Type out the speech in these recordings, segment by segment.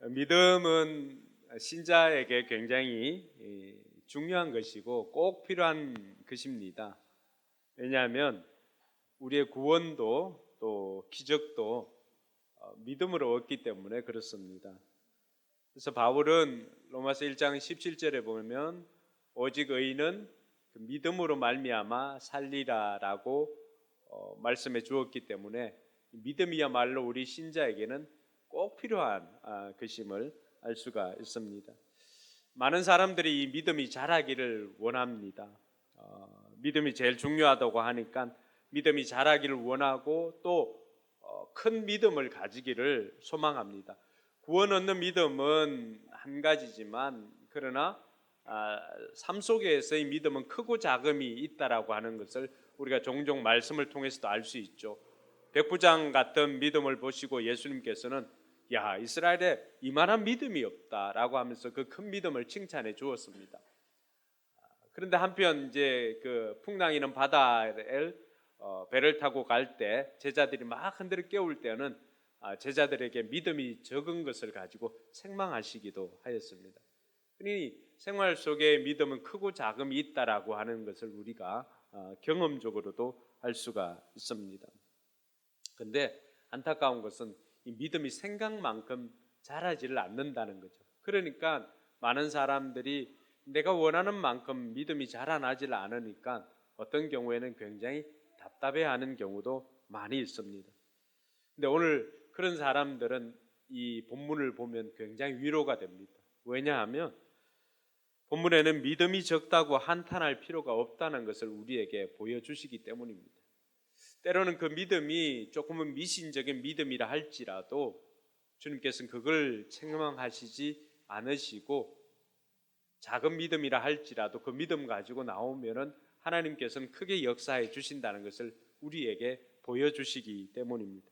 믿음은 신자에게 굉장히 중요한 것이고 꼭 필요한 것입니다. 왜냐하면 우리의 구원도 또 기적도 믿음으로 얻기 때문에 그렇습니다. 그래서 바울은 로마서 1장 17절에 보면 오직 의인은 그 믿음으로 말미암아 살리라라고 말씀해 주었기 때문에 믿음이야말로 우리 신자에게는 꼭 필요한 것임을 알 수가 있습니다. 많은 사람들이 이 믿음이 자라기를 원합니다. 믿음이 제일 중요하다고 하니까 믿음이 자라기를 원하고 또 큰 믿음을 가지기를 소망합니다. 구원 얻는 믿음은 한 가지지만 그러나 삶 속에서의 믿음은 크고 작음이 있다라고 하는 것을 우리가 종종 말씀을 통해서도 알 수 있죠. 백부장 같은 믿음을 보시고 예수님께서는 야, 이스라엘에 이만한 믿음이 없다라고 하면서 그 큰 믿음을 칭찬해 주었습니다. 그런데 한편 이제 그 풍랑이는 바다를 배를 타고 갈 때 제자들이 막 흔들어 깨울 때는 제자들에게 믿음이 적은 것을 가지고 책망하시기도 하였습니다. 그러니 생활 속에 믿음은 크고 작음이 있다라고 하는 것을 우리가 경험적으로도 알 수가 있습니다. 그런데 안타까운 것은 이 믿음이 생각만큼 자라지를 않는다는 거죠. 그러니까 많은 사람들이 내가 원하는 만큼 믿음이 자라나질 않으니까 어떤 경우에는 굉장히 답답해하는 경우도 많이 있습니다. 근데 오늘 그런 사람들은 이 본문을 보면 굉장히 위로가 됩니다. 왜냐하면 본문에는 믿음이 적다고 한탄할 필요가 없다는 것을 우리에게 보여주시기 때문입니다. 때로는 그 믿음이 조금은 미신적인 믿음이라 할지라도 주님께서는 그걸 책망하시지 않으시고 작은 믿음이라 할지라도 그 믿음 가지고 나오면은 하나님께서는 크게 역사해 주신다는 것을 우리에게 보여주시기 때문입니다.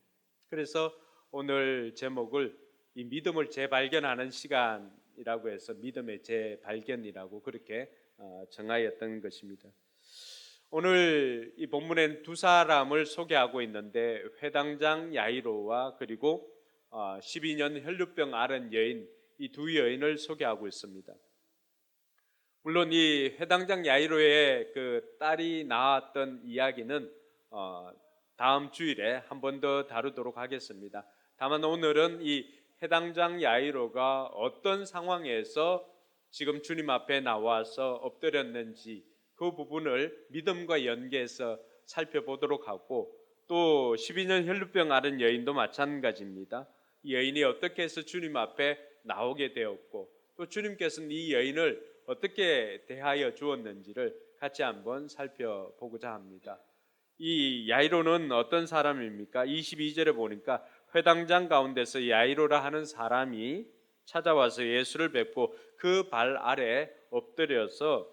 그래서 오늘 제목을 이 믿음을 재발견하는 시간이라고 해서 믿음의 재발견이라고 그렇게 정하였던 것입니다. 오늘 이 본문엔 두 사람을 소개하고 있는데 회당장 야이로와 그리고 12년 혈루병 앓은 여인, 이 두 여인을 소개하고 있습니다. 물론 이 회당장 야이로의 그 딸이 낳았던 이야기는 다음 주일에 한 번 더 다루도록 하겠습니다. 다만 오늘은 이 회당장 야이로가 어떤 상황에서 지금 주님 앞에 나와서 엎드렸는지 그 부분을 믿음과 연계해서 살펴보도록 하고 또 12년 혈루병 앓은 여인도 마찬가지입니다. 이 여인이 어떻게 해서 주님 앞에 나오게 되었고 또 주님께서는 이 여인을 어떻게 대하여 주었는지를 같이 한번 살펴보고자 합니다. 이 야이로는 어떤 사람입니까? 22절에 보니까 회당장 가운데서 야이로라 하는 사람이 찾아와서 예수를 뵙고 그 발 아래 엎드려서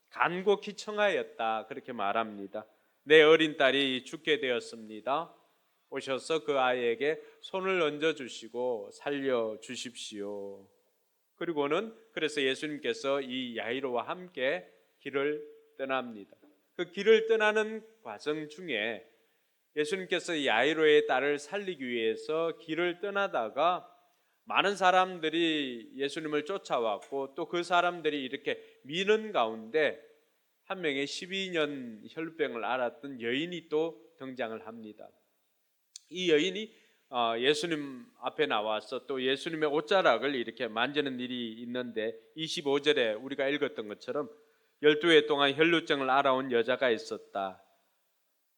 간곡히 청하였다 그렇게 말합니다. 내 어린 딸이 죽게 되었습니다. 오셔서 그 아이에게 손을 얹어주시고 살려주십시오. 그리고는 그래서 예수님께서 이 야이로와 함께 길을 떠납니다. 그 길을 떠나는 과정 중에 예수님께서 야이로의 딸을 살리기 위해서 길을 떠나다가 많은 사람들이 예수님을 쫓아왔고 또 그 사람들이 이렇게 미는 가운데 한 명의 12년 혈루병을 앓았던 여인이 또 등장을 합니다. 이 여인이 예수님 앞에 나와서 또 예수님의 옷자락을 이렇게 만지는 일이 있는데 25절에 우리가 읽었던 것처럼 12해 동안 혈루증을 앓아온 여자가 있었다.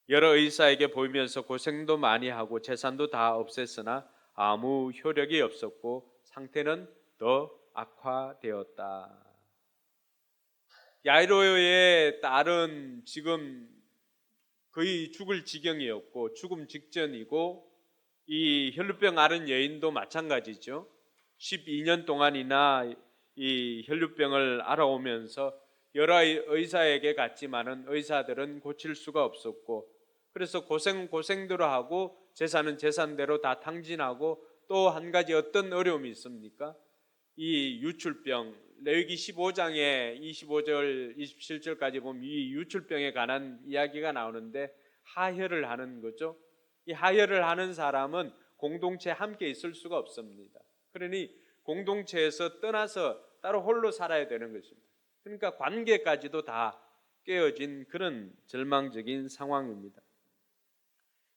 여러 의사에게 보이면서 고생도 많이 하고 재산도 다 없앴으나 아무 효력이 없었고 상태는 더 악화되었다. 야이로의 딸은 지금 거의 죽을 지경이었고 죽음 직전이고 이 혈루병 앓은 여인도 마찬가지죠. 12년 동안이나 이 혈루병을 앓아오면서 여러 의사에게 갔지만은 의사들은 고칠 수가 없었고 그래서 고생대로 하고 재산은 재산대로 다 탕진하고 또 한 가지 어떤 어려움이 있습니까? 이 유출병, 레위기 15장에 25절, 27절까지 보면 이 유출병에 관한 이야기가 나오는데 하혈을 하는 거죠. 이 하혈을 하는 사람은 공동체에 함께 있을 수가 없습니다. 그러니 공동체에서 떠나서 따로 홀로 살아야 되는 것입니다. 그러니까 관계까지도 다 깨어진 그런 절망적인 상황입니다.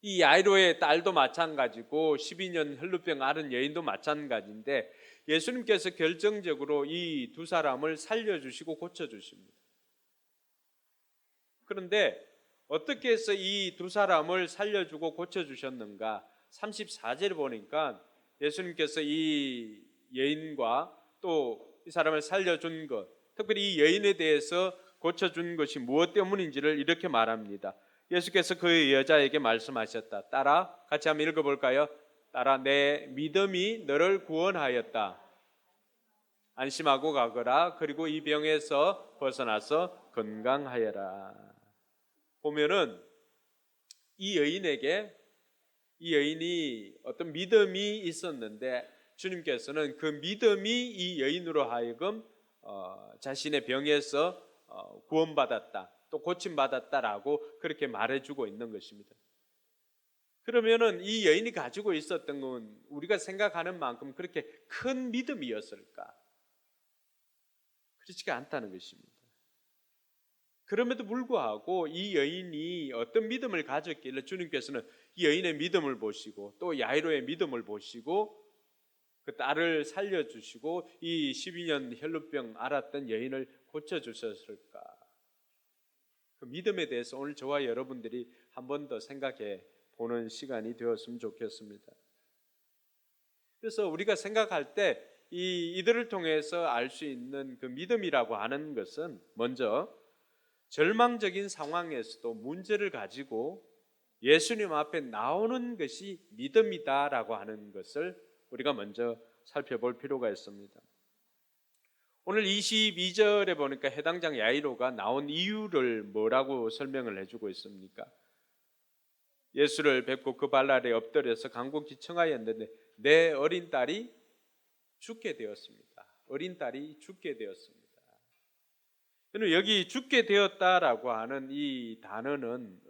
이 야이로의 딸도 마찬가지고 12년 혈루병 앓은 여인도 마찬가지인데 예수님께서 결정적으로 이 두 사람을 살려주시고 고쳐주십니다. 그런데 어떻게 해서 이 두 사람을 살려주고 고쳐주셨는가? 34절을 보니까 예수님께서 이 여인과 또 이 사람을 살려준 것, 특별히 이 여인에 대해서 고쳐준 것이 무엇 때문인지를 이렇게 말합니다. 예수께서 그 여자에게 말씀하셨다. 딸아, 같이 한번 읽어볼까요? 딸아, 내 믿음이 너를 구원하였다. 안심하고 가거라. 그리고 이 병에서 벗어나서 건강하여라. 보면은 이 여인이 어떤 믿음이 있었는데 주님께서는 그 믿음이 이 여인으로 하여금 자신의 병에서 구원받았다, 또 고침받았다라고 그렇게 말해주고 있는 것입니다. 그러면은 이 여인이 가지고 있었던 건 우리가 생각하는 만큼 그렇게 큰 믿음이었을까? 그렇지가 않다는 것입니다. 그럼에도 불구하고 이 여인이 어떤 믿음을 가졌길래 주님께서는 이 여인의 믿음을 보시고 또 야이로의 믿음을 보시고 그 딸을 살려주시고 이 12년 혈루병 앓았던 여인을 고쳐주셨을까? 그 믿음에 대해서 오늘 저와 여러분들이 한 번 더 생각해 보는 시간이 되었으면 좋겠습니다. 그래서 우리가 생각할 때 이들을 통해서 알 수 있는 그 믿음이라고 하는 것은 먼저 절망적인 상황에서도 문제를 가지고 예수님 앞에 나오는 것이 믿음이다라고 하는 것을 우리가 먼저 살펴볼 필요가 있습니다. 오늘 22절에 보니까 해당장 야이로가 나온 이유를 뭐라고 설명을 해주고 있습니까? 예수를 뵙고 그 발 아래 엎드려서 간곡히 청하였는데 내 어린 딸이 죽게 되었습니다. 어린 딸이 죽게 되었습니다. 여기 죽게 되었다라고 하는 이 단어는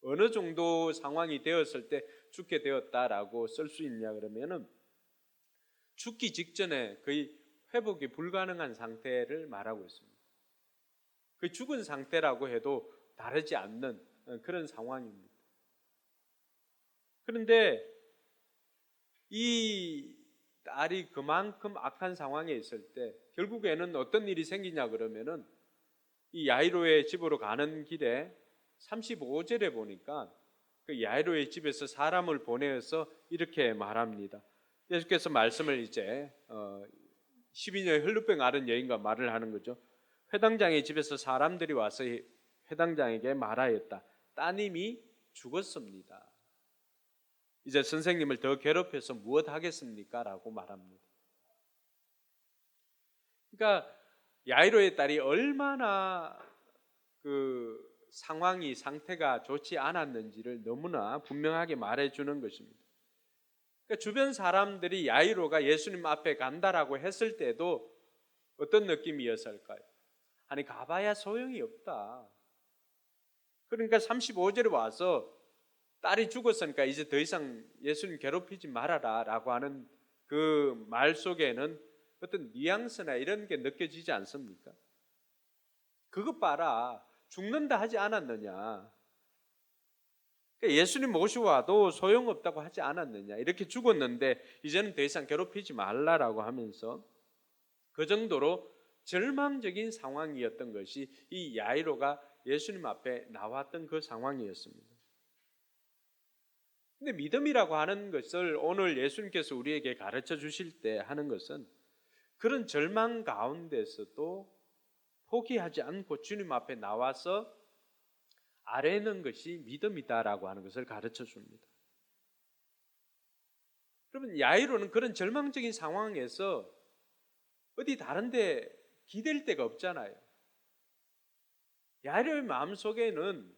어느 정도 상황이 되었을 때 죽게 되었다라고 쓸 수 있냐 그러면은 죽기 직전에 거의 회복이 불가능한 상태를 말하고 있습니다. 그 죽은 상태라고 해도 다르지 않는 그런 상황입니다. 그런데 이 딸이 그만큼 악한 상황에 있을 때 결국에는 어떤 일이 생기냐 그러면은 이 야이로의 집으로 가는 길에 35절에 보니까 그 야이로의 집에서 사람을 보내어서 이렇게 말합니다. 예수께서 말씀을 이제 12년 혈루병 앓은 여인과 말을 하는 거죠. 회당장의 집에서 사람들이 와서 회당장에게 말하였다. 따님이 죽었습니다. 이제 선생님을 더 괴롭혀서 무엇 하겠습니까? 라고 말합니다. 그러니까 야이로의 딸이 얼마나 그 상태가 좋지 않았는지를 너무나 분명하게 말해주는 것입니다. 그러니까 주변 사람들이 야이로가 예수님 앞에 간다라고 했을 때도 어떤 느낌이었을까요? 아니 가봐야 소용이 없다. 그러니까 35절에 와서 딸이 죽었으니까 이제 더 이상 예수님 괴롭히지 말아라 라고 하는 그 말 속에는 어떤 뉘앙스나 이런 게 느껴지지 않습니까? 그것 봐라, 죽는다 하지 않았느냐, 그러니까 예수님 모시고와도 소용없다고 하지 않았느냐, 이렇게 죽었는데 이제는 더 이상 괴롭히지 말라라고 하면서 그 정도로 절망적인 상황이었던 것이 이 야이로가 예수님 앞에 나왔던 그 상황이었습니다. 근데 믿음이라고 하는 것을 오늘 예수님께서 우리에게 가르쳐 주실 때 하는 것은 그런 절망 가운데서도 포기하지 않고 주님 앞에 나와서 아뢰는 것이 믿음이다라고 하는 것을 가르쳐 줍니다. 그러면 야이로는 그런 절망적인 상황에서 어디 다른 데 기댈 데가 없잖아요. 야이로의 마음속에는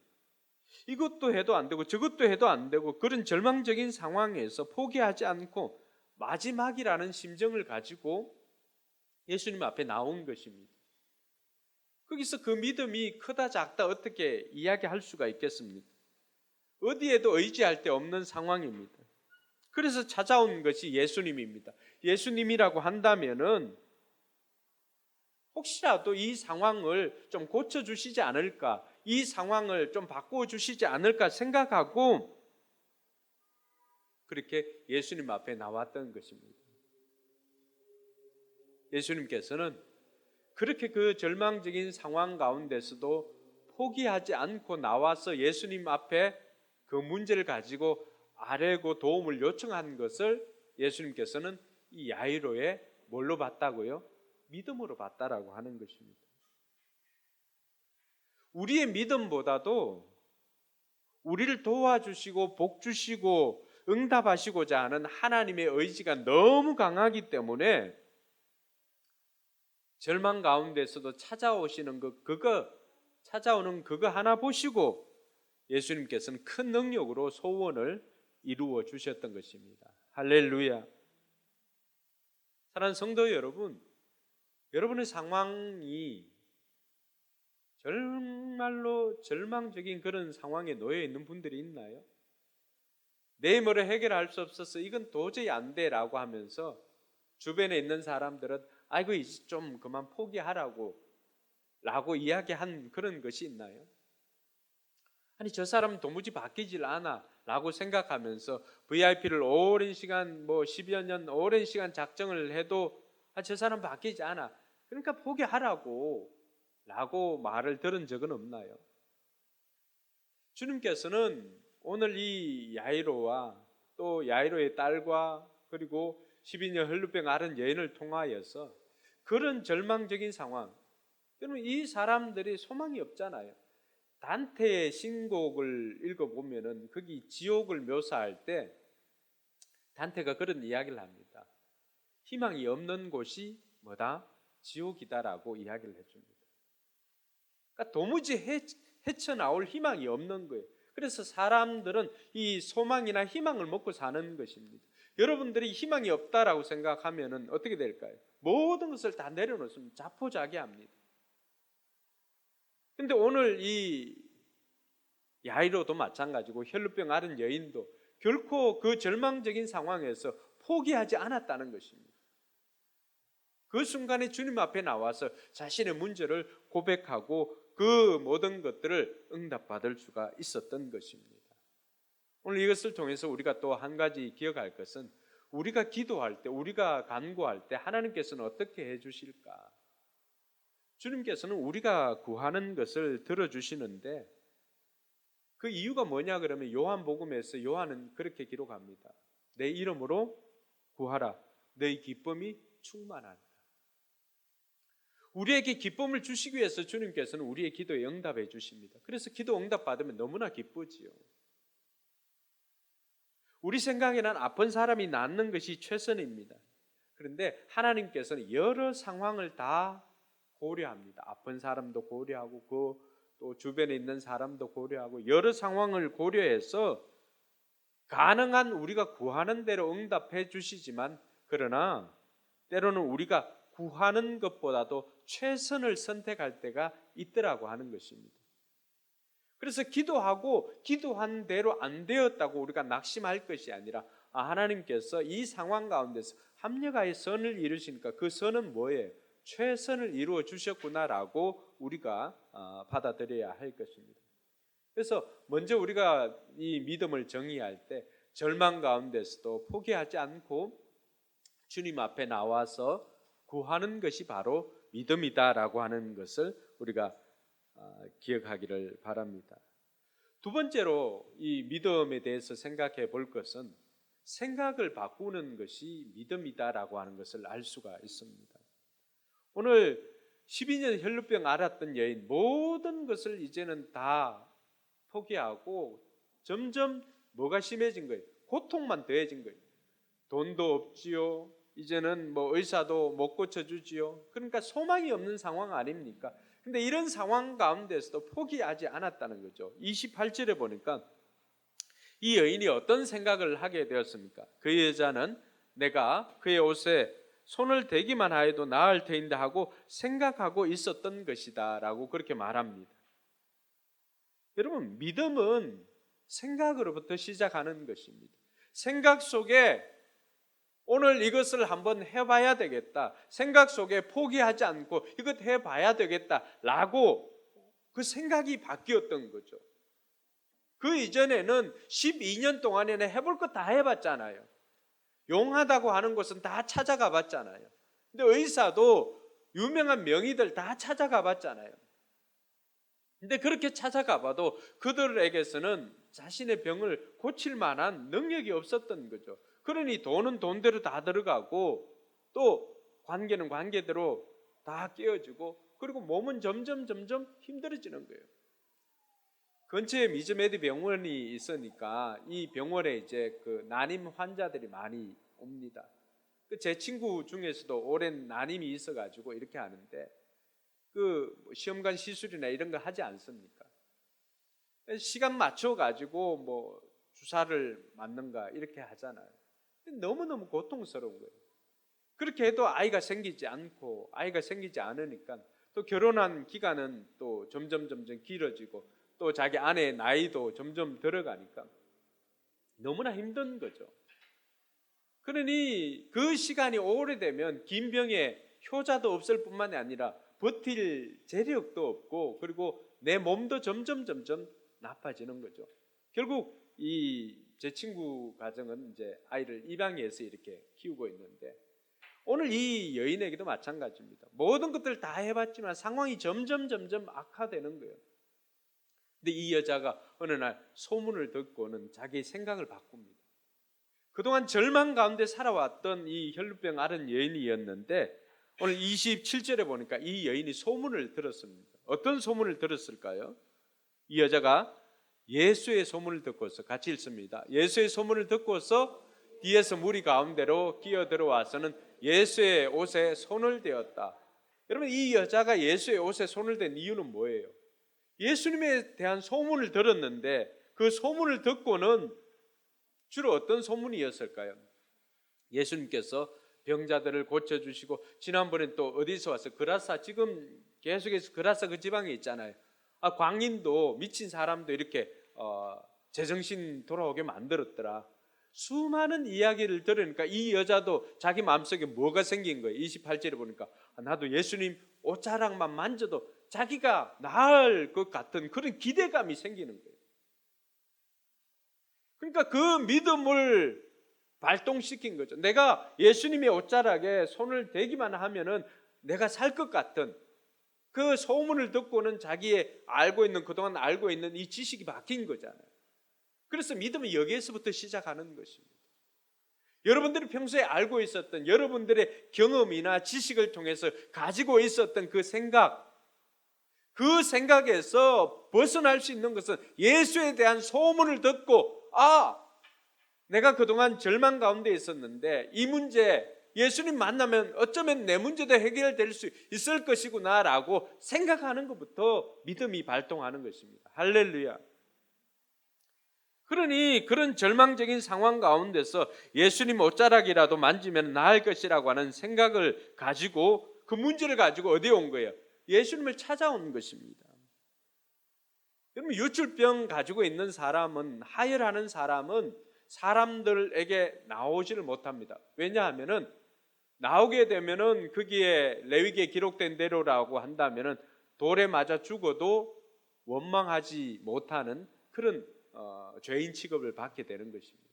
이것도 해도 안 되고 저것도 해도 안 되고 그런 절망적인 상황에서 포기하지 않고 마지막이라는 심정을 가지고 예수님 앞에 나온 것입니다. 거기서 그 믿음이 크다 작다 어떻게 이야기할 수가 있겠습니까? 어디에도 의지할 데 없는 상황입니다. 그래서 찾아온 것이 예수님입니다. 예수님이라고 한다면은 혹시라도 이 상황을 좀 고쳐주시지 않을까, 이 상황을 좀 바꿔주시지 않을까 생각하고 그렇게 예수님 앞에 나왔던 것입니다. 예수님께서는 그렇게 그 절망적인 상황 가운데서도 포기하지 않고 나와서 예수님 앞에 그 문제를 가지고 아뢰고 도움을 요청한 것을 예수님께서는 이 야이로의 뭘로 봤다고요? 믿음으로 봤다라고 하는 것입니다. 우리의 믿음보다도 우리를 도와주시고 복 주시고 응답하시고자 하는 하나님의 의지가 너무 강하기 때문에 절망 가운데서도 찾아오시는 찾아오는 그거 하나 보시고 예수님께서는 큰 능력으로 소원을 이루어 주셨던 것입니다. 할렐루야. 사랑하는 성도 여러분, 여러분의 상황이 정말로 절망적인 그런 상황에 놓여 있는 분들이 있나요? 내 힘으로 해결할 수 없어서 이건 도저히 안 돼라고 하면서 주변에 있는 사람들은 아이고 이제 좀 그만 포기하라고 라고 이야기한 그런 것이 있나요? 아니 저 사람은 도무지 바뀌질 않아 라고 생각하면서 VIP를 오랜 시간 10여 년 오랜 시간 작정을 해도 저 사람 바뀌지 않아 그러니까 포기하라고 라고 말을 들은 적은 없나요? 주님께서는 오늘 이 야이로와 또 야이로의 딸과 그리고 12년 혈루병 앓은 여인을 통하여서 그런 절망적인 상황, 여러분 이 사람들이 소망이 없잖아요. 단테의 신곡을 읽어보면은 거기 지옥을 묘사할 때 단테가 그런 이야기를 합니다. 희망이 없는 곳이 뭐다? 지옥이다라고 이야기를 해줍니다. 그러니까 도무지 헤쳐나올 희망이 없는 거예요. 그래서 사람들은 이 소망이나 희망을 먹고 사는 것입니다. 여러분들이 희망이 없다라고 생각하면은 어떻게 될까요? 모든 것을 다 내려놓으면 자포자기합니다. 근데 오늘 이 야이로도 마찬가지고 혈루병 앓은 여인도 결코 그 절망적인 상황에서 포기하지 않았다는 것입니다. 그 순간에 주님 앞에 나와서 자신의 문제를 고백하고 그 모든 것들을 응답받을 수가 있었던 것입니다. 오늘 이것을 통해서 우리가 또 한 가지 기억할 것은 우리가 기도할 때, 우리가 간구할 때 하나님께서는 어떻게 해주실까? 주님께서는 우리가 구하는 것을 들어주시는데 그 이유가 뭐냐 그러면 요한복음에서 요한은 그렇게 기록합니다. 내 이름으로 구하라. 너희 기쁨이 충만하리라. 우리에게 기쁨을 주시기 위해서 주님께서는 우리의 기도에 응답해 주십니다. 그래서 기도 응답 받으면 너무나 기쁘지요. 우리 생각에는 아픈 사람이 낫는 것이 최선입니다. 그런데 하나님께서는 여러 상황을 다 고려합니다. 아픈 사람도 고려하고 또 주변에 있는 사람도 고려하고 여러 상황을 고려해서 가능한 우리가 구하는 대로 응답해 주시지만 그러나 때로는 우리가 구하는 것보다도 최선을 선택할 때가 있더라고 하는 것입니다. 그래서 기도하고 기도한 대로 안 되었다고 우리가 낙심할 것이 아니라 하나님께서 이 상황 가운데서 합력하여 선을 이루시니까 그 선은 뭐예요? 최선을 이루어 주셨구나라고 우리가 받아들여야 할 것입니다. 그래서 먼저 우리가 이 믿음을 정의할 때 절망 가운데서도 포기하지 않고 주님 앞에 나와서 구하는 것이 바로 믿음이다라고 하는 것을 우리가 기억하기를 바랍니다. 두 번째로 이 믿음에 대해서 생각해 볼 것은 생각을 바꾸는 것이 믿음이다라고 하는 것을 알 수가 있습니다. 오늘 12년 혈루병 앓았던 여인 모든 것을 이제는 다 포기하고 점점 뭐가 심해진 거예요? 고통만 더해진 거예요. 돈도 없지요. 이제는 의사도 못 고쳐주지요. 그러니까 소망이 없는 상황 아닙니까? 근데 이런 상황 가운데서도 포기하지 않았다는 거죠. 28절에 보니까 이 여인이 어떤 생각을 하게 되었습니까? 그 여자는 내가 그의 옷에 손을 대기만 하여도 나을 터인다 하고 생각하고 있었던 것이다 라고 그렇게 말합니다. 여러분 믿음은 생각으로부터 시작하는 것입니다. 생각 속에 오늘 이것을 한번 해봐야 되겠다, 생각 속에 포기하지 않고 이것 해봐야 되겠다라고 그 생각이 바뀌었던 거죠. 그 이전에는 12년 동안에는 해볼 거 다 해봤잖아요. 용하다고 하는 곳은 다 찾아가 봤잖아요. 근데 의사도 유명한 명의들 다 찾아가 봤잖아요. 근데 그렇게 찾아가 봐도 그들에게서는 자신의 병을 고칠 만한 능력이 없었던 거죠. 그러니 돈은 돈대로 다 들어가고 또 관계는 관계대로 다 깨어지고, 그리고 몸은 점점 힘들어지는 거예요. 근처에 미즈메디 병원이 있으니까 이 병원에 이제 그 난임 환자들이 많이 옵니다. 제 친구 중에서도 오랜 난임이 있어가지고 이렇게 하는데, 그 시험관 시술이나 이런 거 하지 않습니까? 시간 맞춰가지고 뭐 주사를 맞는가 이렇게 하잖아요. 너무너무 고통스러운 거예요. 그렇게 해도 아이가 생기지 않고, 아이가 생기지 않으니까 또 결혼한 기간은 또 점점 길어지고, 또 자기 아내의 나이도 점점 들어가니까 너무나 힘든 거죠. 그러니 그 시간이 오래되면 긴 병에 효자도 없을 뿐만이 아니라 버틸 재력도 없고, 그리고 내 몸도 점점 나빠지는 거죠. 결국 제 친구 가정은 이제 아이를 입양해서 이렇게 키우고 있는데, 오늘 이 여인에게도 마찬가지입니다. 모든 것들 다 해봤지만 상황이 점점 악화되는 거예요. 근데 이 여자가 어느 날 소문을 듣고는 자기 생각을 바꿉니다. 그동안 절망 가운데 살아왔던 이 혈루병 앓은 여인이었는데, 오늘 27절에 보니까 이 여인이 소문을 들었습니다. 어떤 소문을 들었을까요? 이 여자가 예수의 소문을 듣고서, 같이 읽습니다. 예수의 소문을 듣고서 뒤에서 무리 가운데로 끼어들어와서는 예수의 옷에 손을 대었다. 여러분, 이 여자가 예수의 옷에 손을 댄 이유는 뭐예요? 예수님에 대한 소문을 들었는데, 그 소문을 듣고는 주로 어떤 소문이었을까요? 예수님께서 병자들을 고쳐주시고, 지난번에 또 어디서 와서 그라사, 지금 계속해서 그라사 그 지방에 있잖아요. 광인도, 미친 사람도 이렇게 제정신 돌아오게 만들었더라. 수많은 이야기를 들으니까 이 여자도 자기 마음속에 뭐가 생긴 거예요? 28절에 보니까 나도 예수님 옷자락만 만져도 자기가 나을 것 같은 그런 기대감이 생기는 거예요. 그러니까 그 믿음을 발동시킨 거죠. 내가 예수님의 옷자락에 손을 대기만 하면은 내가 살 것 같은 그 소문을 듣고는 자기의 그동안 알고 있는 이 지식이 바뀐 거잖아요. 그래서 믿음은 여기에서부터 시작하는 것입니다. 여러분들이 평소에 알고 있었던, 여러분들의 경험이나 지식을 통해서 가지고 있었던 그 생각, 그 생각에서 벗어날 수 있는 것은 예수에 대한 소문을 듣고, 내가 그동안 절망 가운데 있었는데 이 문제, 예수님 만나면 어쩌면 내 문제도 해결될 수 있을 것이구나 라고 생각하는 것부터 믿음이 발동하는 것입니다. 할렐루야. 그러니 그런 절망적인 상황 가운데서 예수님 옷자락이라도 만지면 나을 것이라고 하는 생각을 가지고, 그 문제를 가지고 어디에 온 거예요? 예수님을 찾아온 것입니다. 여러분, 유출병 가지고 있는 사람은, 하혈하는 사람은 사람들에게 나오지를 못합니다. 왜냐하면은 나오게 되면은 거기에 레위기에 기록된 대로라고 한다면은 돌에 맞아 죽어도 원망하지 못하는 그런 죄인 취급을 받게 되는 것입니다.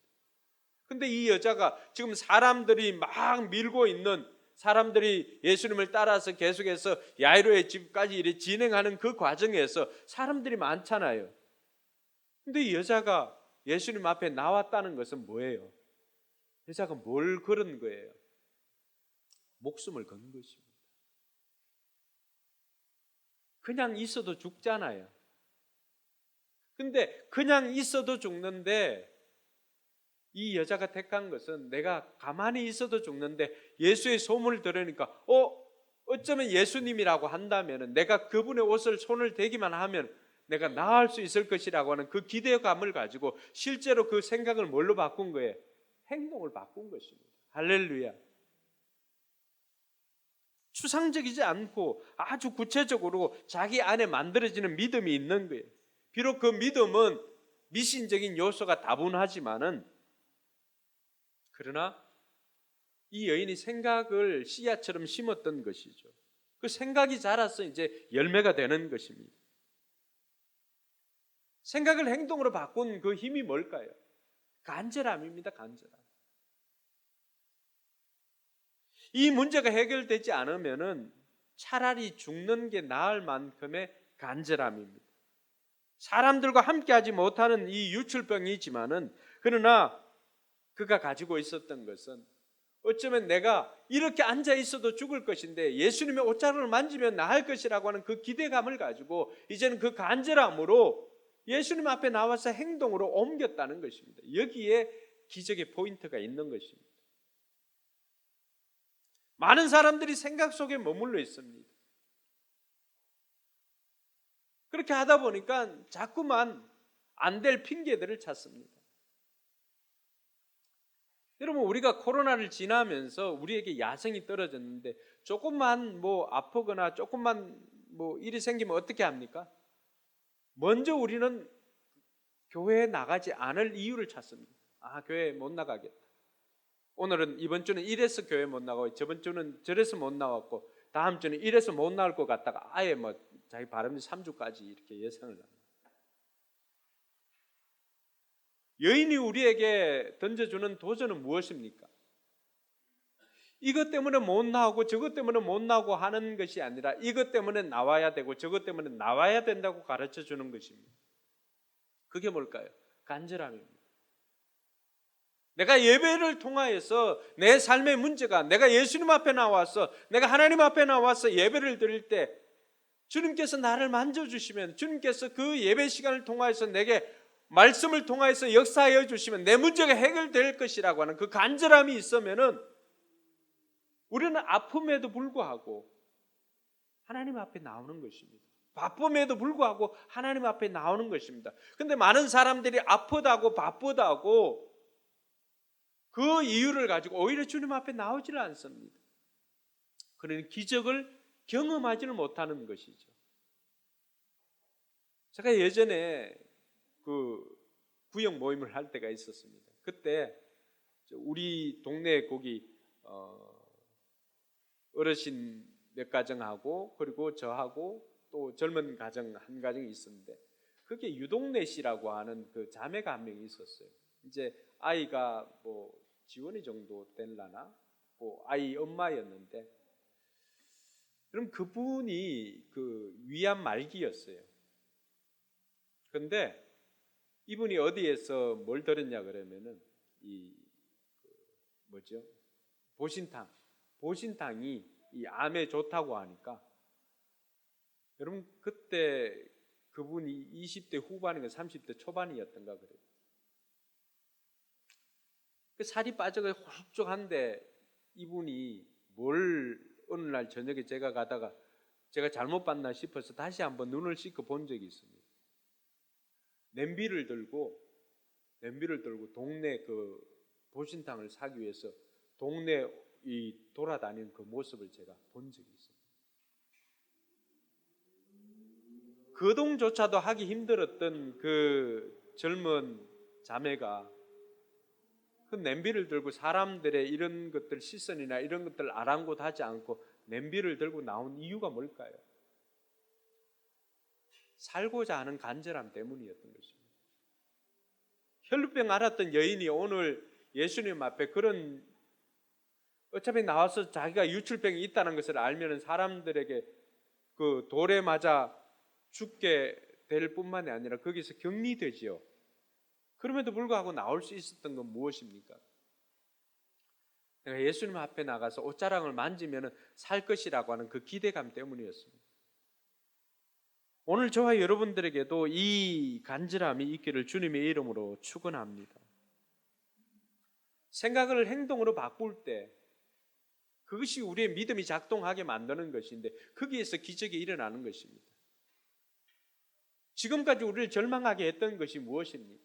근데 이 여자가 지금 사람들이 막 밀고 있는, 사람들이 예수님을 따라서 계속해서 야이로의 집까지 이렇게 진행하는 그 과정에서 사람들이 많잖아요. 근데 이 여자가 예수님 앞에 나왔다는 것은 뭐예요? 여자가 뭘 걸은 거예요? 목숨을 건 것입니다. 그냥 있어도 죽잖아요. 근데 그냥 있어도 죽는데, 이 여자가 택한 것은 내가 가만히 있어도 죽는데 예수의 소문을 들으니까 어쩌면 예수님이라고 한다면 내가 그분의 옷을 손을 대기만 하면 내가 나을 수 있을 것이라고 하는 그 기대감을 가지고 실제로 그 생각을 뭘로 바꾼 거예요? 행동을 바꾼 것입니다. 할렐루야. 추상적이지 않고 아주 구체적으로 자기 안에 만들어지는 믿음이 있는 거예요. 비록 그 믿음은 미신적인 요소가 다분하지만은 그러나 이 여인이 생각을 씨앗처럼 심었던 것이죠. 그 생각이 자라서 이제 열매가 되는 것입니다. 생각을 행동으로 바꾼 그 힘이 뭘까요? 간절함입니다. 간절함. 이 문제가 해결되지 않으면은 차라리 죽는 게 나을 만큼의 간절함입니다. 사람들과 함께하지 못하는 이 유출병이지만은 그러나 그가 가지고 있었던 것은 어쩌면 내가 이렇게 앉아 있어도 죽을 것인데 예수님의 옷자락을 만지면 나을 것이라고 하는 그 기대감을 가지고 이제는 그 간절함으로 예수님 앞에 나와서 행동으로 옮겼다는 것입니다. 여기에 기적의 포인트가 있는 것입니다. 많은 사람들이 생각 속에 머물러 있습니다. 그렇게 하다 보니까 자꾸만 안 될 핑계들을 찾습니다. 여러분, 우리가 코로나를 지나면서 우리에게 야성이 떨어졌는데 조금만 아프거나 조금만 일이 생기면 어떻게 합니까? 먼저 우리는 교회에 나가지 않을 이유를 찾습니다. 교회에 못 나가겠다. 오늘은 이번 주는 이래서 교회 못 나가고 저번 주는 저래서 못 나왔고 다음 주는 이래서 못 나올 것 같다가 아예 자기 바람이 3주까지 이렇게 예상을 합니다. 여인이 우리에게 던져주는 도전은 무엇입니까? 이것 때문에 못 나오고 저것 때문에 못 나오고 하는 것이 아니라 이것 때문에 나와야 되고 저것 때문에 나와야 된다고 가르쳐 주는 것입니다. 그게 뭘까요? 간절함입니다. 내가 예배를 통하여서 내 삶의 문제가 내가 예수님 앞에 나와서 내가 하나님 앞에 나와서 예배를 드릴 때 주님께서 나를 만져주시면 주님께서 그 예배 시간을 통하여서 내게 말씀을 통하여서 역사하여 주시면 내 문제가 해결될 것이라고 하는 그 간절함이 있으면은 우리는 아픔에도 불구하고 하나님 앞에 나오는 것입니다. 바쁨에도 불구하고 하나님 앞에 나오는 것입니다. 그런데 많은 사람들이 아프다고 바쁘다고 그 이유를 가지고 오히려 주님 앞에 나오지를 않습니다. 그러니 기적을 경험하지를 못하는 것이죠. 제가 예전에 그 구역 모임을 할 때가 있었습니다. 그때 우리 동네 거기 어르신 몇 가정하고 그리고 저하고 또 젊은 가정 한 가정이 있었는데 그게 유동래 씨라고 하는 그 자매가 한 명이 있었어요. 이제 아이가 지원이 정도 될라나 아이 엄마였는데 그럼 그분이 그 위암 말기였어요. 그런데 이분이 어디에서 뭘 들었냐 그러면은 보신탕이 이 암에 좋다고 하니까 여러분 그때 그분이 20대 후반인가 30대 초반이었던가 그래요. 그 살이 빠져가 홀쭉한데 이분이 어느 날 저녁에 제가 가다가 제가 잘못 봤나 싶어서 다시 한번 눈을 씻고 본 적이 있습니다. 냄비를 들고 동네 그 보신탕을 사기 위해서 동네 돌아다니는 그 모습을 제가 본 적이 있습니다. 거동조차도 하기 힘들었던 그 젊은 자매가 그 냄비를 들고 사람들의 이런 것들 시선이나 이런 것들 아랑곳하지 않고 냄비를 들고 나온 이유가 뭘까요? 살고자 하는 간절함 때문이었던 것입니다. 혈루병 앓았던 여인이 오늘 예수님 앞에 그런 어차피 나와서 자기가 유출병이 있다는 것을 알면 사람들에게 그 돌에 맞아 죽게 될 뿐만이 아니라 거기서 격리되지요. 그럼에도 불구하고 나올 수 있었던 건 무엇입니까? 내가 예수님 앞에 나가서 옷자락을 만지면 살 것이라고 하는 그 기대감 때문이었습니다. 오늘 저와 여러분들에게도 이 간절함이 있기를 주님의 이름으로 축원합니다. 생각을 행동으로 바꿀 때 그것이 우리의 믿음이 작동하게 만드는 것인데 거기에서 기적이 일어나는 것입니다. 지금까지 우리를 절망하게 했던 것이 무엇입니까?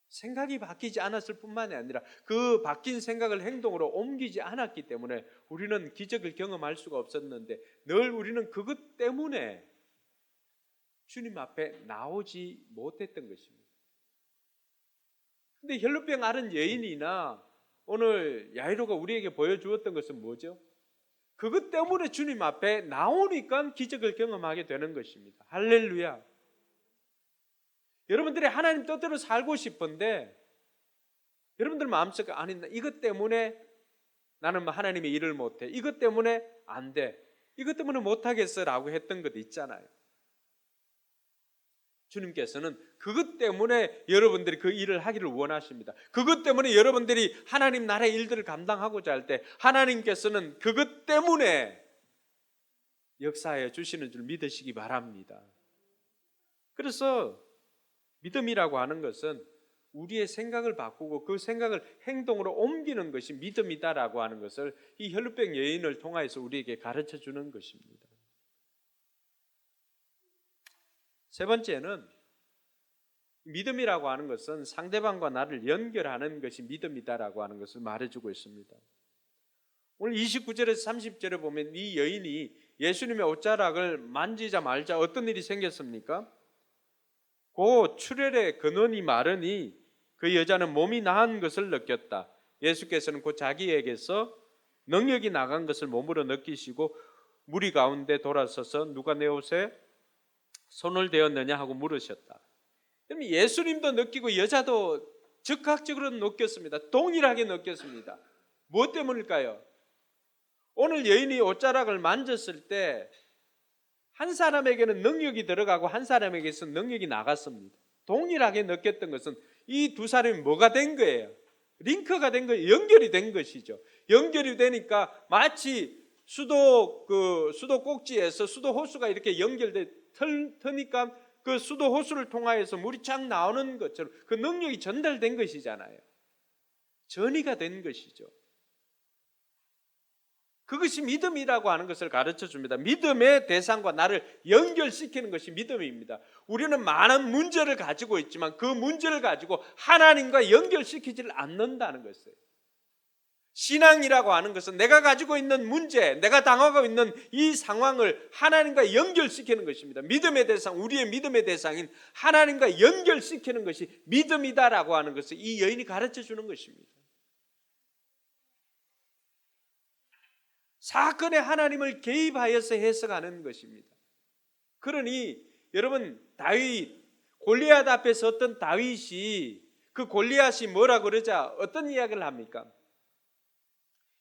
생각이 바뀌지 않았을 뿐만이 아니라 그 바뀐 생각을 행동으로 옮기지 않았기 때문에 우리는 기적을 경험할 수가 없었는데 늘 우리는 그것 때문에 주님 앞에 나오지 못했던 것입니다. 근데 혈루병 앓은 여인이나 오늘 야이로가 우리에게 보여주었던 것은 뭐죠? 그것 때문에 주님 앞에 나오니까 기적을 경험하게 되는 것입니다. 할렐루야. 여러분들이 하나님 뜻대로 살고 싶은데 여러분들 마음속에 아니 이것 때문에 나는 하나님의 일을 못해, 이것 때문에 안 돼, 이것 때문에 못하겠어라고 했던 것 있잖아요. 주님께서는 그것 때문에 여러분들이 그 일을 하기를 원하십니다. 그것 때문에 여러분들이 하나님 나라의 일들을 감당하고자 할 때 하나님께서는 그것 때문에 역사해 주시는 줄 믿으시기 바랍니다. 그래서 믿음이라고 하는 것은 우리의 생각을 바꾸고 그 생각을 행동으로 옮기는 것이 믿음이다라고 하는 것을 이 혈루병 여인을 통해서 우리에게 가르쳐 주는 것입니다. 세 번째는 믿음이라고 하는 것은 상대방과 나를 연결하는 것이 믿음이다라고 하는 것을 말해주고 있습니다. 오늘 29절에서 30절에 보면 이 여인이 예수님의 옷자락을 만지자마자 어떤 일이 생겼습니까? 그 출혈의 근원이 마르니 그 여자는 몸이 나은 것을 느꼈다. 예수께서는 그 자기에게서 능력이 나간 것을 몸으로 느끼시고 무리 가운데 돌아서서 누가 내 옷에 손을 대었느냐 하고 물으셨다. 예수님도 느끼고 여자도 즉각적으로 느꼈습니다. 동일하게 느꼈습니다. 무엇 때문일까요? 오늘 여인이 옷자락을 만졌을 때 한 사람에게는 능력이 들어가고 한 사람에게서 능력이 나갔습니다. 동일하게 느꼈던 것은 이 두 사람이 뭐가 된 거예요? 링크가 된 거예요. 연결이 된 것이죠. 연결이 되니까 마치 수도 꼭지에서 수도 호수가 이렇게 연결돼 터니까 그 수도 호수를 통하여서 물이 쫙 나오는 것처럼 그 능력이 전달된 것이잖아요. 전이가 된 것이죠. 그것이 믿음이라고 하는 것을 가르쳐 줍니다. 믿음의 대상과 나를 연결시키는 것이 믿음입니다. 우리는 많은 문제를 가지고 있지만 그 문제를 가지고 하나님과 연결시키지를 않는다는 것이에요. 신앙이라고 하는 것은 내가 가지고 있는 문제, 내가 당하고 있는 이 상황을 하나님과 연결시키는 것입니다. 믿음의 대상, 우리의 믿음의 대상인 하나님과 연결시키는 것이 믿음이다라고 하는 것을 이 여인이 가르쳐 주는 것입니다. 사건에 하나님을 개입하여서 해석하는 것입니다. 그러니 여러분 골리앗 앞에 섰던 다윗이 그 골리앗이 뭐라 그러자 어떤 이야기를 합니까?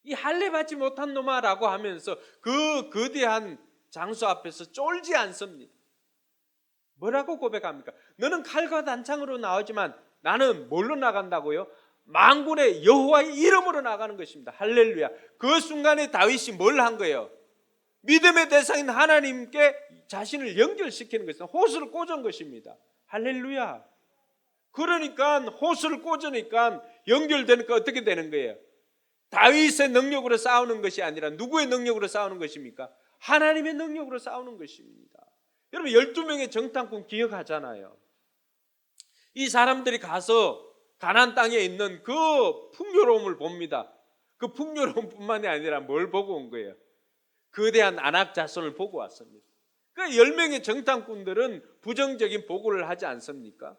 이 할례 받지 못한 놈아라고 하면서 그 거대한 장소 앞에서 쫄지 않습니다. 뭐라고 고백합니까? 너는 칼과 단창으로 나오지만 나는 뭘로 나간다고요? 만군의 여호와의 이름으로 나가는 것입니다. 할렐루야. 그 순간에 다윗이 뭘 한 거예요? 믿음의 대상인 하나님께 자신을 연결시키는 것은 호수를 꽂은 것입니다. 할렐루야. 그러니까 호수를 꽂으니까 연결되니까 어떻게 되는 거예요? 다윗의 능력으로 싸우는 것이 아니라 누구의 능력으로 싸우는 것입니까? 하나님의 능력으로 싸우는 것입니다. 여러분 12명의 정탐꾼 기억하잖아요. 이 사람들이 가서 가나안 땅에 있는 그 풍요로움을 봅니다. 그 풍요로움뿐만이 아니라 뭘 보고 온 거예요? 거대한 안악 자손을 보고 왔습니다. 그 10명의 정탐꾼들은 부정적인 보고를 하지 않습니까?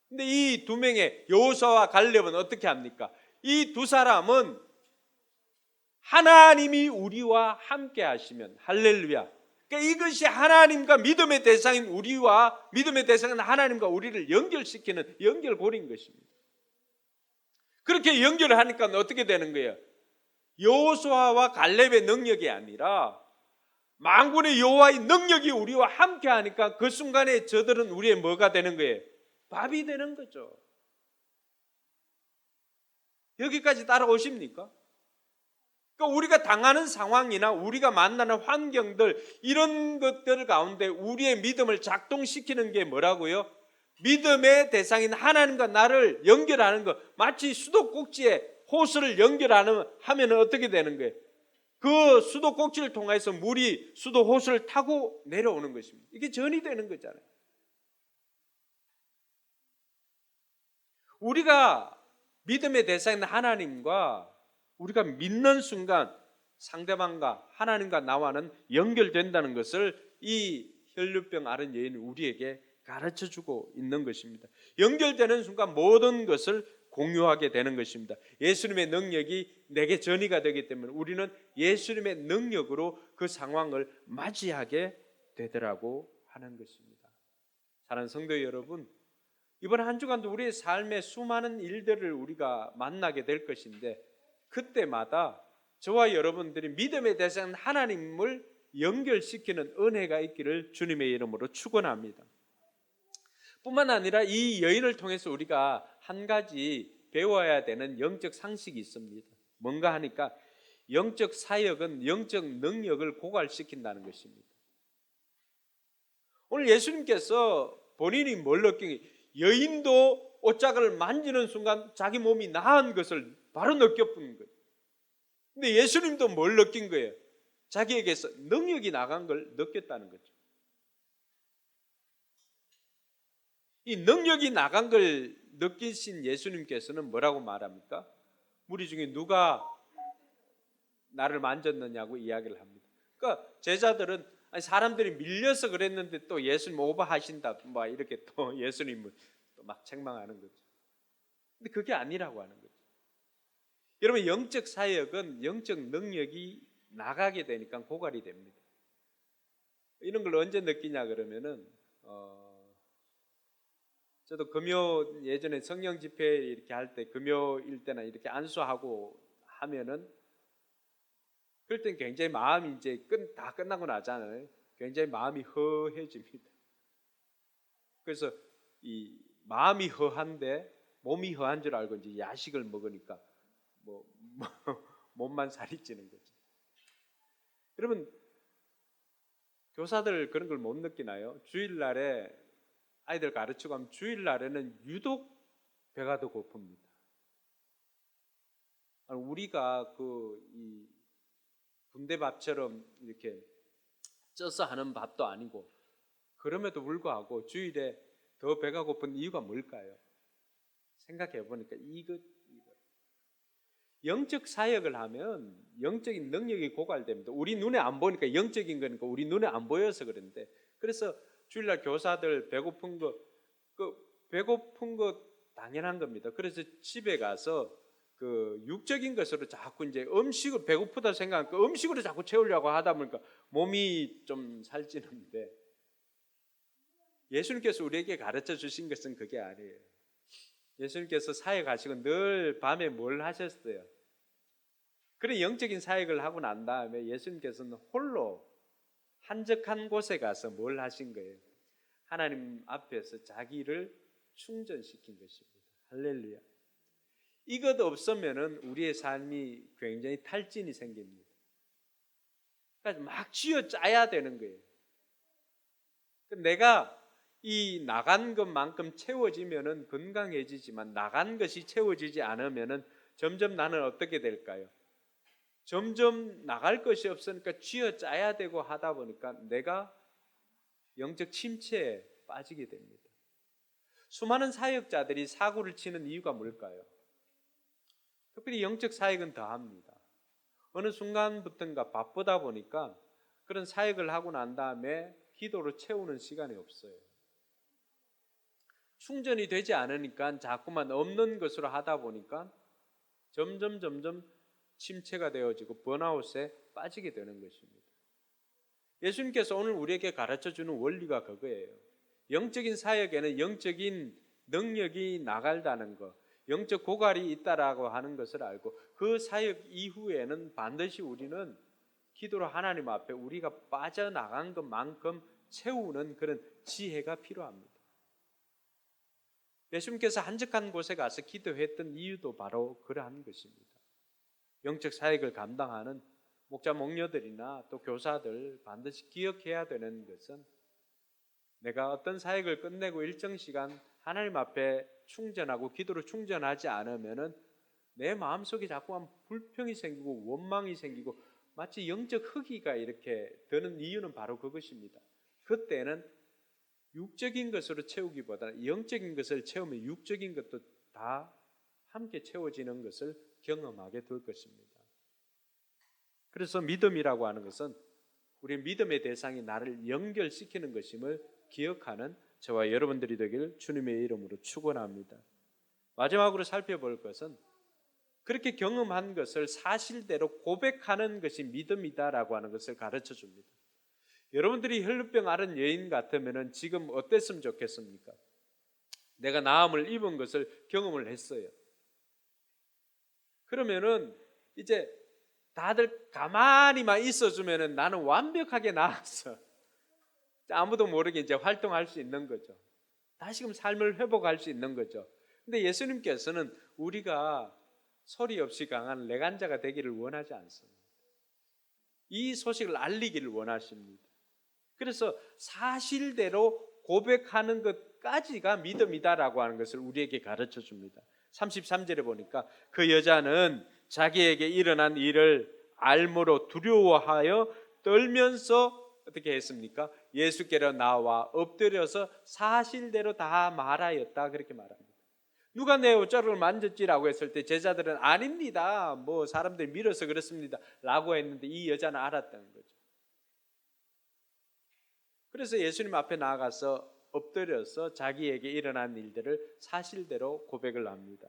근데 이 두 명의 여호수아와 갈렙은 어떻게 합니까? 이 두 사람은 하나님이 우리와 함께 하시면 할렐루야. 그러니까 이것이 하나님과 믿음의 대상인 우리와 믿음의 대상인 하나님과 우리를 연결시키는 연결고리인 것입니다. 그렇게 연결을 하니까 어떻게 되는 거예요? 여호수아와 갈렙의 능력이 아니라 만군의 여호와의 능력이 우리와 함께 하니까 그 순간에 저들은 우리의 뭐가 되는 거예요? 밥이 되는 거죠. 여기까지 따라오십니까? 그러니까 우리가 당하는 상황이나 우리가 만나는 환경들 이런 것들 가운데 우리의 믿음을 작동시키는 게 뭐라고요? 믿음의 대상인 하나님과 나를 연결하는 것. 마치 수도꼭지에 호수를 연결하면 어떻게 되는 거예요? 그 수도꼭지를 통해서 물이 수도 호수를 타고 내려오는 것입니다. 이게 전이 되는 거잖아요. 우리가 믿음의 대상인 하나님과 우리가 믿는 순간 상대방과 하나님과 나와는 연결된다는 것을 이 혈루병 앓은 여인이 우리에게 가르쳐주고 있는 것입니다. 연결되는 순간 모든 것을 공유하게 되는 것입니다. 예수님의 능력이 내게 전이가 되기 때문에 우리는 예수님의 능력으로 그 상황을 맞이하게 되더라고 하는 것입니다. 사랑하는 성도 여러분, 이번 한 주간도 우리의 삶의 수많은 일들을 우리가 만나게 될 것인데 그때마다 저와 여러분들이 믿음의 대상 하나님을 연결시키는 은혜가 있기를 주님의 이름으로 축원합니다. 뿐만 아니라 이 여인을 통해서 우리가 한 가지 배워야 되는 영적 상식이 있습니다. 뭔가 하니까 영적 사역은 영적 능력을 고갈시킨다는 것입니다. 오늘 예수님께서 본인이 뭘 느낀 여인도 옷자락을 만지는 순간 자기 몸이 나은 것을 바로 느껴본 거예요. 근데 예수님도 뭘 느낀 거예요? 자기에게서 능력이 나간 걸 느꼈다는 거죠. 이 능력이 나간 걸 느끼신 예수님께서는 뭐라고 말합니까? 무리 중에 누가 나를 만졌느냐고 이야기를 합니다. 그러니까 제자들은 아니 사람들이 밀려서 그랬는데 또 예수님 오버하신다 막 이렇게 또 예수님을 또 막 책망하는 거죠. 근데 그게 아니라고 하는 거죠. 여러분 영적 사역은 영적 능력이 나가게 되니까 고갈이 됩니다. 이런 걸 언제 느끼냐 그러면은 저도 금요 예전에 성령 집회 이렇게 할 때 금요일 때나 이렇게 안수하고 하면은 그럴 땐 굉장히 마음이 이제 다 끝나고 나잖아요. 굉장히 마음이 허해집니다. 그래서 이 마음이 허한데 몸이 허한 줄 알고 이제 야식을 먹으니까 몸만 살이 찌는 거죠. 여러분 교사들 그런 걸 못 느끼나요? 주일날에 아이들 가르치고 하면 주일날에는 유독 배가 더 고픕니다. 우리가 이 군대밥처럼 이렇게 쪄서 하는 밥도 아니고 그럼에도 불구하고 주일에 더 배가 고픈 이유가 뭘까요? 생각해 보니까 이거 영적 사역을 하면 영적인 능력이 고갈됩니다. 우리 눈에 안 보니까 영적인 거니까 우리 눈에 안 보여서 그런데 그래서 주일날 교사들 배고픈 거 당연한 겁니다. 그래서 집에 가서 그 육적인 것으로 자꾸 이제 음식을 배고프다 생각하니까 음식으로 자꾸 채우려고 하다 보니까 몸이 좀 살찌는데 예수님께서 우리에게 가르쳐 주신 것은 그게 아니에요. 예수님께서 사역하시고 늘 밤에 뭘 하셨어요? 그런 영적인 사역을 하고 난 다음에 예수님께서는 홀로 한적한 곳에 가서 뭘 하신 거예요? 하나님 앞에서 자기를 충전시킨 것입니다. 할렐루야. 이것 없으면은 우리의 삶이 굉장히 탈진이 생깁니다. 그러니까 막 쥐어 짜야 되는 거예요. 내가 이 나간 것만큼 채워지면은 건강해지지만 나간 것이 채워지지 않으면은 점점 나는 어떻게 될까요? 점점 나갈 것이 없으니까 쥐어 짜야 되고 하다 보니까 내가 영적 침체에 빠지게 됩니다. 수많은 사역자들이 사고를 치는 이유가 뭘까요? 특별히 영적 사역은 더합니다. 어느 순간부터인가 바쁘다 보니까 그런 사역을 하고 난 다음에 기도로 채우는 시간이 없어요. 충전이 되지 않으니까 자꾸만 없는 것으로 하다 보니까 점점 침체가 되어지고 번아웃에 빠지게 되는 것입니다. 예수님께서 오늘 우리에게 가르쳐주는 원리가 그거예요. 영적인 사역에는 영적인 능력이 나간다는 것, 영적 고갈이 있다라고 하는 것을 알고 그 사역 이후에는 반드시 우리는 기도로 하나님 앞에 우리가 빠져나간 것만큼 채우는 그런 지혜가 필요합니다. 예수님께서 한적한 곳에 가서 기도했던 이유도 바로 그러한 것입니다. 영적 사역을 감당하는 목자 목녀들이나 또 교사들 반드시 기억해야 되는 것은 내가 어떤 사역을 끝내고 일정 시간 하나님 앞에 충전하고 기도로 충전하지 않으면은 내 마음속에 자꾸만 불평이 생기고 원망이 생기고 마치 영적 흑기가 이렇게 드는 이유는 바로 그것입니다. 그때는 육적인 것으로 채우기보다는 영적인 것을 채우면 육적인 것도 다 함께 채워지는 것을 경험하게 될 것입니다. 그래서 믿음이라고 하는 것은 우리 믿음의 대상이 나를 연결시키는 것임을 기억하는 저와 여러분들이 되길 주님의 이름으로 축원합니다. 마지막으로 살펴볼 것은 그렇게 경험한 것을 사실대로 고백하는 것이 믿음이다라고 하는 것을 가르쳐 줍니다. 여러분들이 혈루병 앓은 여인 같으면 지금 어땠으면 좋겠습니까? 내가 나음을 입은 것을 경험을 했어요. 그러면은 이제 다들 가만히만 있어주면은 나는 완벽하게 나았어. 아무도 모르게 이제 활동할 수 있는 거죠. 다시금 삶을 회복할 수 있는 거죠. 근데 예수님께서는 우리가 소리 없이 강한 레간자가 되기를 원하지 않습니다. 이 소식을 알리기를 원하십니다. 그래서 사실대로 고백하는 것까지가 믿음이다라고 하는 것을 우리에게 가르쳐 줍니다. 33절에 보니까 그 여자는 자기에게 일어난 일을 알므로 두려워하여 떨면서 어떻게 했습니까? 예수께로 나와 엎드려서 사실대로 다 말하였다, 그렇게 말합니다. 누가 내 옷자락을 만졌지라고 했을 때 제자들은 아닙니다, 뭐 사람들이 밀어서 그렇습니다 라고 했는데 이 여자는 알았다는 거죠. 그래서 예수님 앞에 나아가서 엎드려서 자기에게 일어난 일들을 사실대로 고백을 합니다.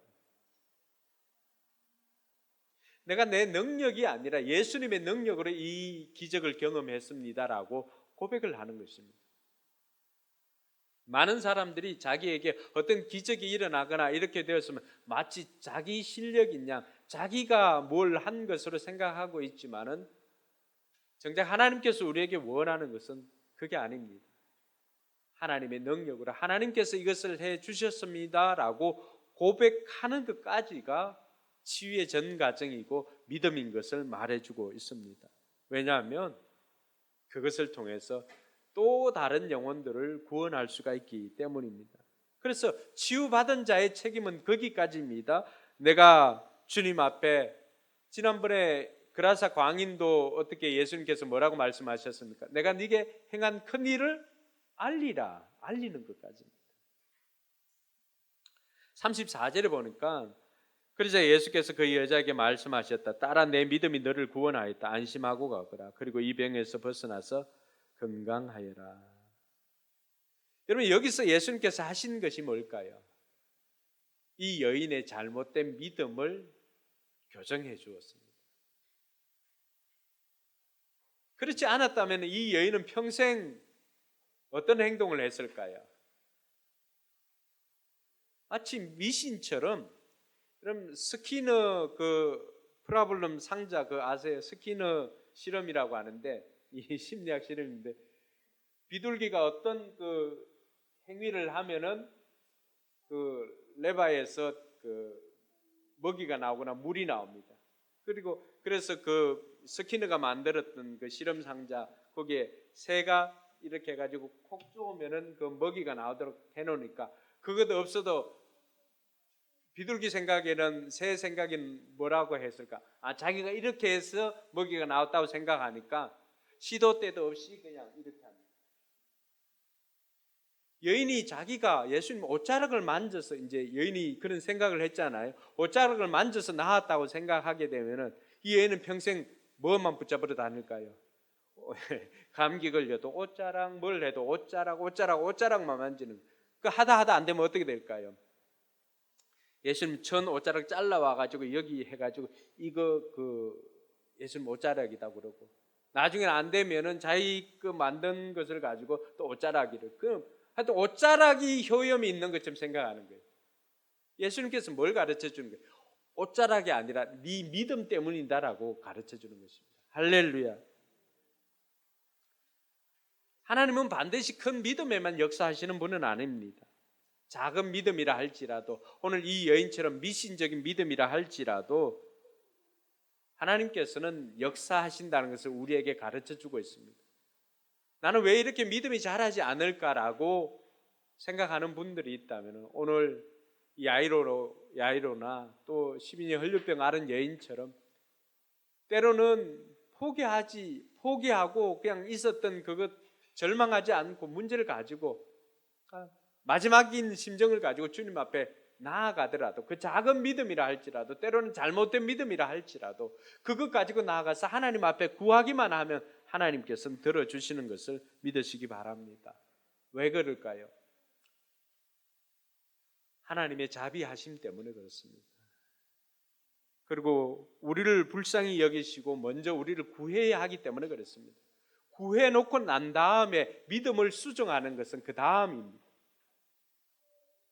내가 내 능력이 아니라 예수님의 능력으로 이 기적을 경험했습니다라고 고백을 하는 것입니다. 많은 사람들이 자기에게 어떤 기적이 일어나거나 이렇게 되었으면 마치 자기 실력인 양 자기가 뭘 한 것으로 생각하고 있지만은 정작 하나님께서 우리에게 원하는 것은 그게 아닙니다. 하나님의 능력으로 하나님께서 이것을 해 주셨습니다라고 고백하는 것까지가 치유의 전 과정이고 믿음인 것을 말해주고 있습니다. 왜냐하면 그것을 통해서 또 다른 영혼들을 구원할 수가 있기 때문입니다. 그래서 치유받은 자의 책임은 거기까지입니다. 내가 주님 앞에, 지난번에 그라사 광인도 어떻게 예수님께서 뭐라고 말씀하셨습니까? 내가 네게 행한 큰 일을 알리라, 알리는 것까지입니다. 34절에 보니까 그러자 예수께서 그 여자에게 말씀하셨다. 딸아, 내 믿음이 너를 구원하였다. 안심하고 가거라. 그리고 이 병에서 벗어나서 건강하여라. 여러분, 여기서 예수님께서 하신 것이 뭘까요? 이 여인의 잘못된 믿음을 교정해 주었습니다. 그렇지 않았다면 이 여인은 평생 어떤 행동을 했을까요? 마치 미신처럼, 그럼 스키너 그 프라블럼 상자 그 아세요? 스키너 실험이라고 하는데, 이 심리학 실험인데, 비둘기가 어떤 그 행위를 하면은 그 레바에서 그 먹이가 나오거나 물이 나옵니다. 그리고 그래서 그 스키너가 만들었던 그 실험 상자 거기에 새가 이렇게 해가지고 콕 쪼으면은 그 먹이가 나오도록 해놓으니까 그것도 없어도 비둘기 생각에는 새 생각에는 뭐라고 했을까? 자기가 이렇게 해서 먹이가 나왔다고 생각하니까 시도 때도 없이 그냥 이렇게 합니다. 여인이 자기가 예수님 옷자락을 만져서, 이제 여인이 그런 생각을 했잖아요. 옷자락을 만져서 나았다고 생각하게 되면은 이 여인은 평생 뭐만 붙잡으러 다닐까요? 감기 걸려도 옷자락, 뭘 해도 옷자락만 만지는. 그 하다 안 되면 어떻게 될까요? 예수님 전 옷자락 잘라와가지고 여기 해가지고 이거 그 예수님 옷자락이다 그러고, 나중에는 안 되면은 자기 그 만든 것을 가지고 또 옷자락이를, 그럼 하여튼 옷자락이 효염이 있는 것처럼 생각하는 거예요. 예수님께서 뭘 가르쳐 주는 거예요? 옷자락이 아니라 네 믿음 때문이다라고 가르쳐 주는 것입니다. 할렐루야. 하나님은 반드시 큰 믿음에만 역사하시는 분은 아닙니다. 작은 믿음이라 할지라도, 오늘 이 여인처럼 미신적인 믿음이라 할지라도 하나님께서는 역사하신다는 것을 우리에게 가르쳐 주고 있습니다. 나는 왜 이렇게 믿음이 자라지 않을까라고 생각하는 분들이 있다면 오늘 이 야이로나 또 12년 혈루병 앓은 여인처럼 때로는 포기하고 그냥 있었던 그것 절망하지 않고 문제를 가지고 마지막인 심정을 가지고 주님 앞에 나아가더라도, 그 작은 믿음이라 할지라도, 때로는 잘못된 믿음이라 할지라도 그것 가지고 나아가서 하나님 앞에 구하기만 하면 하나님께서는 들어주시는 것을 믿으시기 바랍니다. 왜 그럴까요? 하나님의 자비하심 때문에 그렇습니다. 그리고 우리를 불쌍히 여기시고 먼저 우리를 구해야 하기 때문에 그렇습니다. 구해놓고 난 다음에 믿음을 수정하는 것은 그 다음입니다.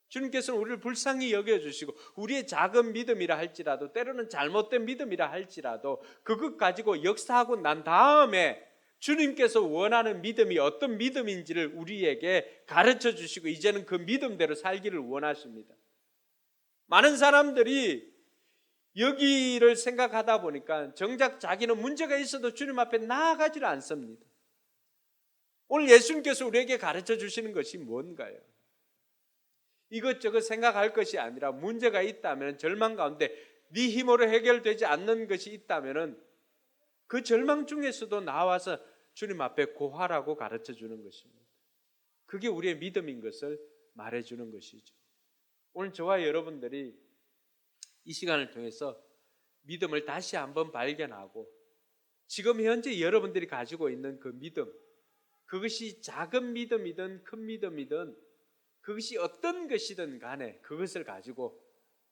주님께서는 우리를 불쌍히 여겨주시고 우리의 작은 믿음이라 할지라도 때로는 잘못된 믿음이라 할지라도 그것 가지고 역사하고 난 다음에 주님께서 원하는 믿음이 어떤 믿음인지를 우리에게 가르쳐 주시고 이제는 그 믿음대로 살기를 원하십니다. 많은 사람들이 여기를 생각하다 보니까 정작 자기는 문제가 있어도 주님 앞에 나아가지를 않습니다. 오늘 예수님께서 우리에게 가르쳐 주시는 것이 뭔가요? 이것저것 생각할 것이 아니라 문제가 있다면 절망 가운데 네 힘으로 해결되지 않는 것이 있다면 그 절망 중에서도 나와서 주님 앞에 고하라고 가르쳐 주는 것입니다. 그게 우리의 믿음인 것을 말해주는 것이죠. 오늘 저와 여러분들이 이 시간을 통해서 믿음을 다시 한번 발견하고 지금 현재 여러분들이 가지고 있는 그 믿음, 그것이 작은 믿음이든 큰 믿음이든 그것이 어떤 것이든 간에 그것을 가지고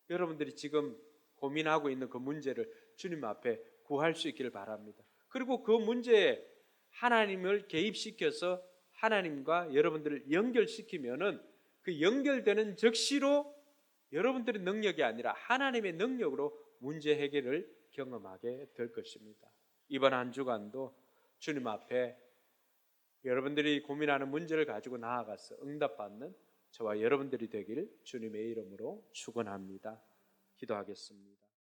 여러분들이 지금 고민하고 있는 그 문제를 주님 앞에 구할 수 있기를 바랍니다. 그리고 그 문제에 하나님을 개입시켜서 하나님과 여러분들을 연결시키면은 그 연결되는 즉시로 여러분들의 능력이 아니라 하나님의 능력으로 문제 해결을 경험하게 될 것입니다. 이번 한 주간도 주님 앞에 여러분들이 고민하는 문제를 가지고 나아가서 응답받는 저와 여러분들이 되길 주님의 이름으로 축원합니다. 기도하겠습니다.